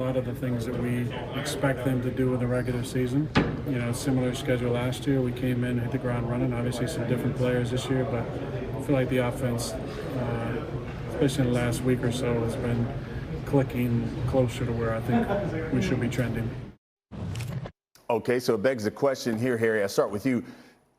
A lot of the things that we expect them to do in the regular season. Similar schedule last year. We came in, hit the ground running. Obviously, some different players this year, but I feel like the offense, especially in the last week or so, has been clicking closer to where I think we should be trending. Okay, so it begs the question here, Harry. I'll start with you.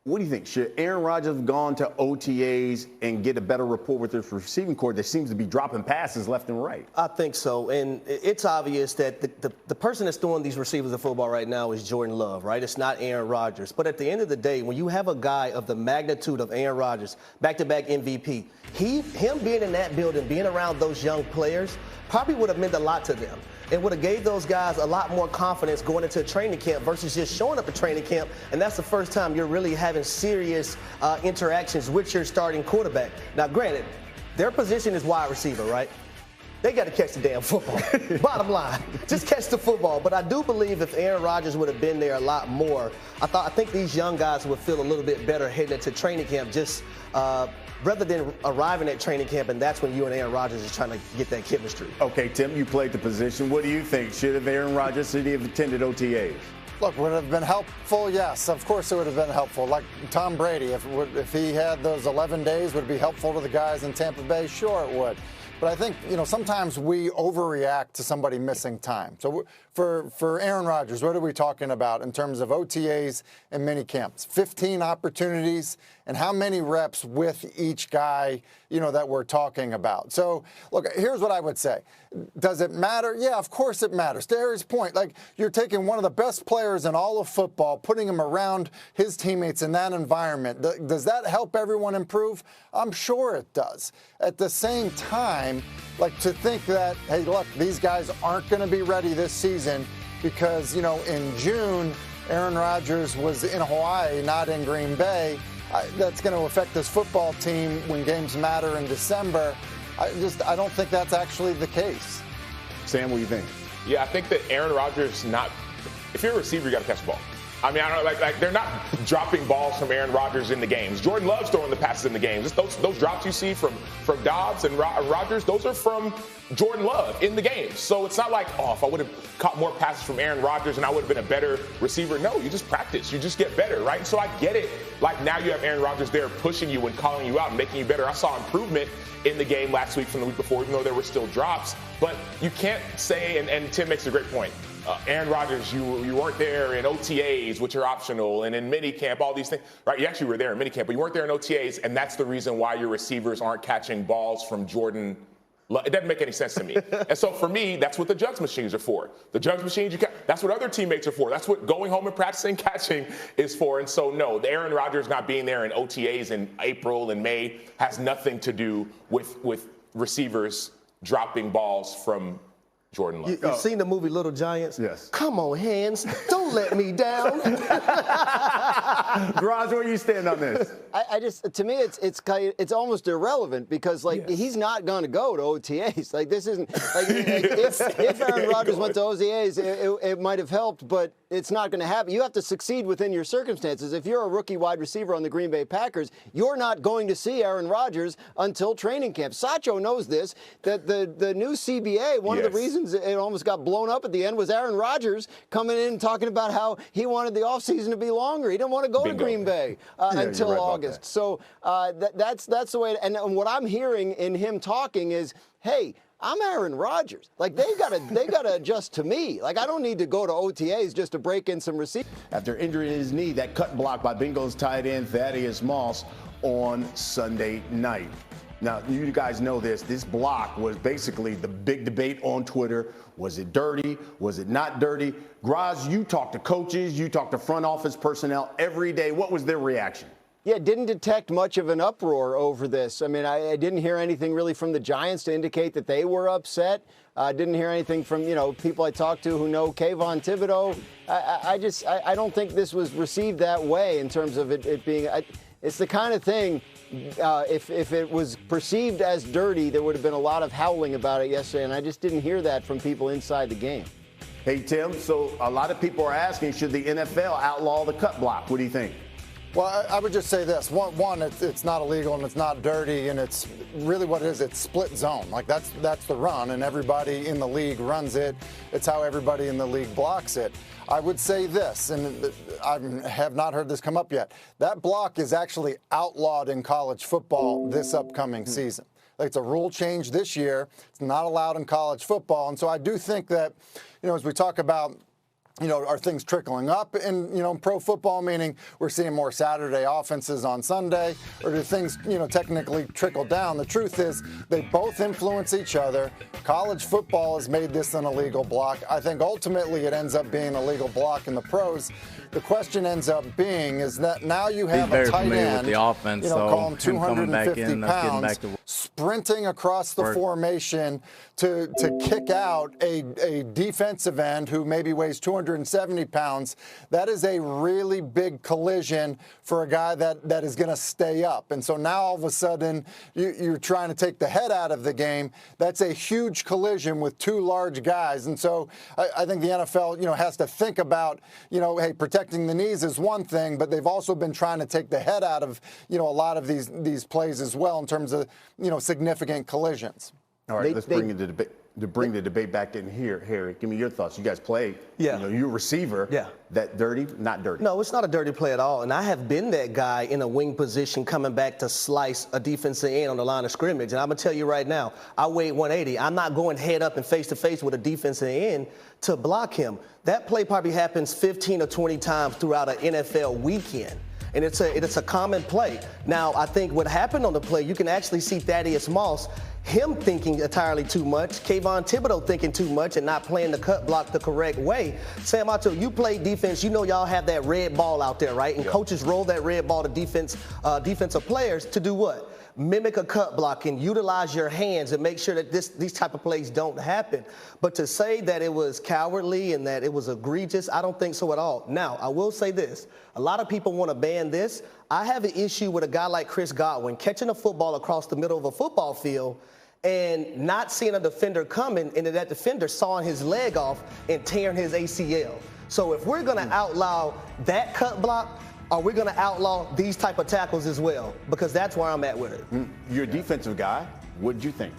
What do you think? Should Aaron Rodgers have gone to OTAs and get a better rapport with his receiving corps that seems to be dropping passes left and right? I think so. And it's obvious that the person that's throwing these receivers of football right now is Jordan Love, right? It's not Aaron Rodgers. But at the end of the day, when you have a guy of the magnitude of Aaron Rodgers, back-to-back MVP, him being in that building, being around those young players, probably would have meant a lot to them. It would have gave those guys a lot more confidence going into a training camp versus just showing up at training camp, and that's the first time you're really having serious interactions with your starting quarterback. Now, granted, their position is wide receiver, right? They got to catch the damn football. Bottom line, just catch the football. But I do believe if Aaron Rodgers would have been there a lot more, I think these young guys would feel a little bit better heading into training camp, just rather than arriving at training camp, and that's when you and Aaron Rodgers is trying to get that chemistry. Okay, Tim, you played the position. What do you think? Should have Aaron Rodgers have attended OTAs? Look, would it have been helpful? Yes, of course it would have been helpful. Like Tom Brady, if he had those 11 days, would it be helpful to the guys in Tampa Bay? Sure it would. But I think, sometimes we overreact to somebody missing time. So for Aaron Rodgers, what are we talking about in terms of OTAs and mini camps? 15 opportunities, and how many reps with each guy, that we're talking about? So, look, here's what I would say. Does it matter? Yeah, of course it matters. To Harry's point, you're taking one of the best players in all of football, putting him around his teammates in that environment. Does that help everyone improve? I'm sure it does. At the same time, to think that, hey, look, these guys aren't going to be ready this season because, in June, Aaron Rodgers was in Hawaii, not in Green Bay. That's going to affect this football team when games matter in December. I don't think that's actually the case. Sam, what do you think? Yeah, I think that Aaron Rodgers if you're a receiver, you got to catch the ball. I mean, I don't know, they're not dropping balls from Aaron Rodgers in the games. Jordan Love's throwing the passes in the games. Those drops you see from Dobbs and Rodgers, those are from Jordan Love in the games. So it's not like, if I would have caught more passes from Aaron Rodgers and I would have been a better receiver. No, you just practice. You just get better, right? And so I get it. Now you have Aaron Rodgers there pushing you and calling you out and making you better. I saw improvement in the game last week from the week before, even though there were still drops. But you can't say, and Tim makes a great point, Aaron Rodgers, you weren't there in OTAs, which are optional, and in minicamp, all these things. Right? You actually were there in minicamp, but you weren't there in OTAs, and that's the reason why your receivers aren't catching balls from Jordan. It doesn't make any sense to me. And so for me, that's what the jugs machines are for. The jugs machines, that's what other teammates are for. That's what going home and practicing catching is for. And so, no, the Aaron Rodgers not being there in OTAs in April and May has nothing to do with receivers dropping balls from Jordan Love. You've seen the movie Little Giants? Yes. Come on, hands. Don't let me down. Garage, where you stand on this? To me, it's almost irrelevant because he's not going to go to OTAs. This isn't if Aaron Rodgers went to OTAs, it might have helped, but it's not going to happen. You have to succeed within your circumstances. If you're a rookie wide receiver on the Green Bay Packers, you're not going to see Aaron Rodgers until training camp. Sacho knows this. That the new CBA, one of the reasons it almost got blown up at the end was Aaron Rodgers coming in and talking about how he wanted the offseason to be longer. He didn't want to go to Green Bay until August. So that's the way. And what I'm hearing in him talking is, hey, I'm Aaron Rodgers. They gotta adjust to me. I don't need to go to OTAs just to break in some receivers. After injuring his knee, that cut block by Bengals tight end Thaddeus Moss on Sunday night. Now, you guys know this. This block was basically the big debate on Twitter. Was it dirty? Was it not dirty? Graz, you talk to coaches, you talk to front office personnel every day. What was their reaction? Yeah, didn't detect much of an uproar over this. I mean, I didn't hear anything really from the Giants to indicate that they were upset. I didn't hear anything from, people I talked to who know Kayvon Thibodeau. I don't think this was received that way in terms of it being it's the kind of thing, if it was perceived as dirty, there would have been a lot of howling about it yesterday, and I just didn't hear that from people inside the game. Hey, Tim, so a lot of people are asking, should the NFL outlaw the cut block? What do you think? Well, I would just say this. One, it's not illegal and it's not dirty, and it's really what it is. It's split zone. Like that's the run, and everybody in the league runs it. It's how everybody in the league blocks it. I would say this, and I have not heard this come up yet. That block is actually outlawed in college football this upcoming season. Like, it's a rule change this year. It's not allowed in college football, and so I do think that, as we talk about, are things trickling up in, pro football, meaning we're seeing more Saturday offenses on Sunday, or do things, technically trickle down? The truth is they both influence each other. College football has made this an illegal block. I think ultimately it ends up being a legal block in the pros. The question ends up being is that now you have a tight end, with the offense, call him 250 pounds, sprinting across the formation to kick out a defensive end who maybe weighs 270 pounds. That is a really big collision for a guy that is going to stay up. And so now all of a sudden you're trying to take the head out of the game. That's a huge collision with two large guys. And so I think the NFL, has to think about, hey, protecting the knees is one thing, but they've also been trying to take the head out of, a lot of these plays as well in terms of, significant collisions. All right, let's bring the debate back in here. Harry, give me your thoughts. You guys play. Yeah. You're a receiver. Yeah. That dirty? Not dirty. No, it's not a dirty play at all. And I have been that guy in a wing position coming back to slice a defensive end on the line of scrimmage. And I'm going to tell you right now, I weigh 180. I'm not going head up and face-to-face with a defensive end to block him. That play probably happens 15 or 20 times throughout an NFL weekend. And it's a common play. Now, I think what happened on the play, you can actually see Thaddeus Moss, him thinking entirely too much, Kayvon Thibodeau thinking too much and not playing the cut block the correct way. Sam Otto, you play defense, y'all have that red ball out there, right? And coaches roll that red ball to defensive players to do what? Mimic a cut block and utilize your hands and make sure that these type of plays don't happen. But to say that it was cowardly and that it was egregious, I don't think so at all. Now, I will say this. A lot of people want to ban this. I have an issue with a guy like Chris Godwin catching a football across the middle of a football field and not seeing a defender coming, and that defender sawing his leg off and tearing his ACL. So if we're going to outlaw that cut block, are we going to outlaw these type of tackles as well? Because that's where I'm at with it. You're a defensive guy. What did you think?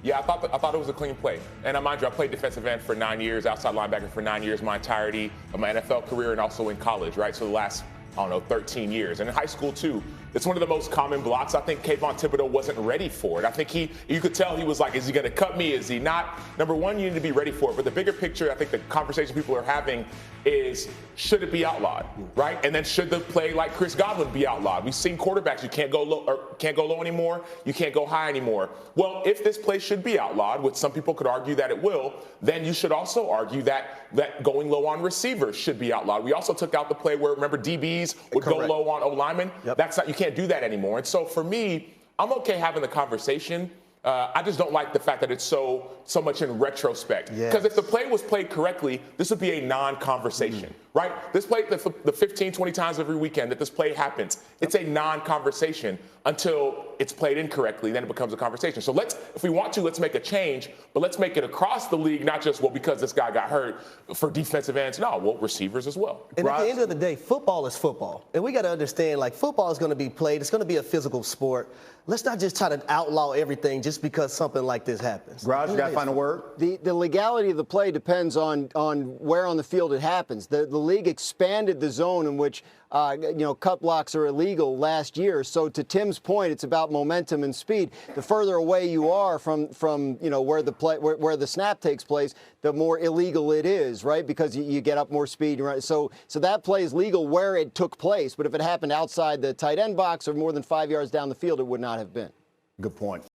Yeah, I thought it was a clean play. And mind you, I played defensive end for 9 years, outside linebacker for 9 years, my entirety of my NFL career and also in college, right? So the last, 13 years. And in high school, too. It's one of the most common blocks. I think Kayvon Thibodeau wasn't ready for it. I think you could tell he was like, is he going to cut me? Is he not? Number one, you need to be ready for it. But the bigger picture, I think the conversation people are having is, should it be outlawed, right? And then should the play like Chris Godwin be outlawed? We've seen quarterbacks, you can't go low anymore, you can't go high anymore. Well, if this play should be outlawed, which some people could argue that it will, then you should also argue that going low on receivers should be outlawed. We also took out the play where, remember, DBs would go low on O-linemen? Yep. You can't do that anymore. And so for me, I'm okay having the conversation. I just don't like the fact that it's so much in retrospect. Because if the play was played correctly, this would be a non-conversation, right? This play, the 15, 20 times every weekend that this play happens, it's a non-conversation until it's played incorrectly, then it becomes a conversation. So if we want to, let's make a change, but let's make it across the league, not just, because this guy got hurt for defensive ends. No, receivers as well. And at the end of the day, football is football. And we got to understand, football is going to be played. It's going to be a physical sport. Let's not just try to outlaw everything just because something like this happens. Raj, you got to find a word? The legality of the play depends on where on the field it happens. The league expanded the zone in which cut blocks are illegal last year. So to Tim's point, it's about momentum and speed. The further away you are from where the snap takes place, the more illegal it is, right? Because you get up more speed. Right? So that play is legal where it took place. But if it happened outside the tight end box or more than 5 yards down the field, it would not have been. Good point.